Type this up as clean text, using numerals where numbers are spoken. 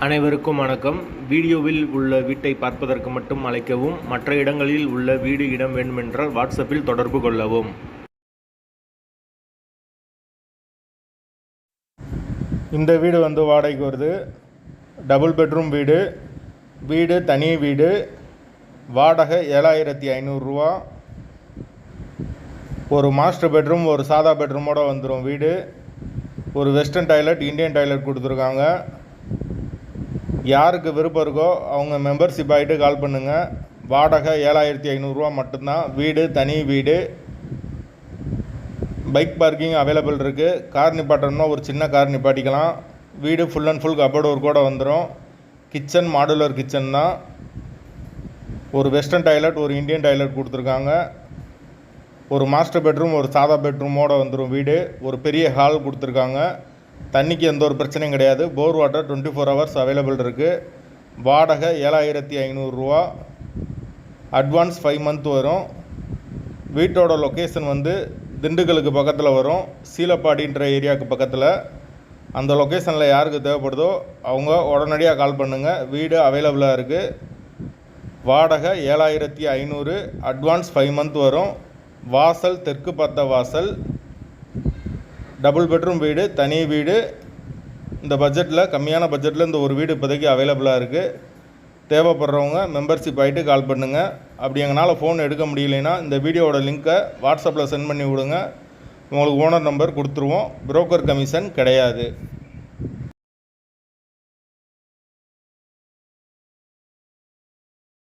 அனைவருக்கும் வணக்கம். வீடியோவில் உள்ள வீட்டை பார்ப்பதற்கு மட்டும் அழைக்கவும். மற்ற இடங்களில் உள்ள வீடு இடம் வேண்டுமென்றால் வாட்ஸ்அப்பில் தொடர்பு கொள்ளவும். இந்த வீடு வாடகைக்கு வருது. டபுள் பெட்ரூம் வீடு. வீடு தனி வீடு. வாடகை 7500 ரூபா. ஒரு மாஸ்டர் பெட்ரூம், ஒரு சாதா பெட்ரூமோடு வந்துடும் வீடு. ஒரு வெஸ்டர்ன் டாய்லெட், இந்தியன் டாய்லெட் கொடுத்துருக்காங்க. யாருக்கு விருப்பம் இருக்கோ அவங்க மெம்பர்ஷிப் ஆகிட்டு கால் பண்ணுங்கள். வாடகை 7500 ரூபா மட்டும்தான். வீடு தனி வீடு. பைக் பார்க்கிங் அவைலபிள் இருக்குது. கார் நிப்பாட்டணும்னா ஒரு சின்ன கார் நிப்பாட்டிக்கலாம். வீடு ஃபுல் அண்ட் ஃபுல் கபோர்டு ஒர்க்கோட வந்துடும். கிச்சன் மாடுலர் கிச்சன் தான். ஒரு வெஸ்டர்ன் டாய்லெட், ஒரு இந்தியன் டாய்லெட் கொடுத்துருக்காங்க. ஒரு மாஸ்டர் பெட்ரூம், ஒரு சாதா பெட்ரூமோடு வந்துடும் வீடு. ஒரு பெரிய ஹால் கொடுத்துருக்காங்க. தண்ணிக்கு எந்த ஒரு பிரச்சனையும் கிடையாது. போர் வாட்டர் 24 ஹவர்ஸ் அவைலபிள் இருக்குது. வாடகை 7500 ரூபா. அட்வான்ஸ் 5 மந்த் வரும். வீட்டோட லொக்கேஷன் திண்டுக்கலுக்கு பக்கத்தில் வரும். சீலப்பாடின்ற ஏரியாவுக்கு பக்கத்தில். அந்த லொக்கேஷனில் யாருக்கு தேவைப்படுதோ அவங்க உடனடியாக கால் பண்ணுங்கள். வீடு அவைலபிளாக இருக்குது. வாடகை 7500. அட்வான்ஸ் 5 மந்த் வரும். வாசல் தெற்கு பார்த்த வாசல். டபுள் பெட்ரூம் வீடு, தனி வீடு. இந்த பட்ஜெட்டில், கம்மியான பட்ஜெட்டில் இந்த ஒரு வீடு இப்போதைக்கு அவைலபிளாக இருக்குது. தேவைப்படுறவங்க மெம்பர்ஷிப் ஆகிட்டு கால் பண்ணுங்கள். அப்படி எங்களால் ஃபோன் எடுக்க முடியலைன்னா இந்த வீடியோவோட லிங்க்கை வாட்ஸ்அப்பில் சென்ட் பண்ணி விடுங்க. உங்களுக்கு ஓனர் நம்பர் கொடுத்துருவோம். புரோக்கர் கமிஷன் கிடையாது.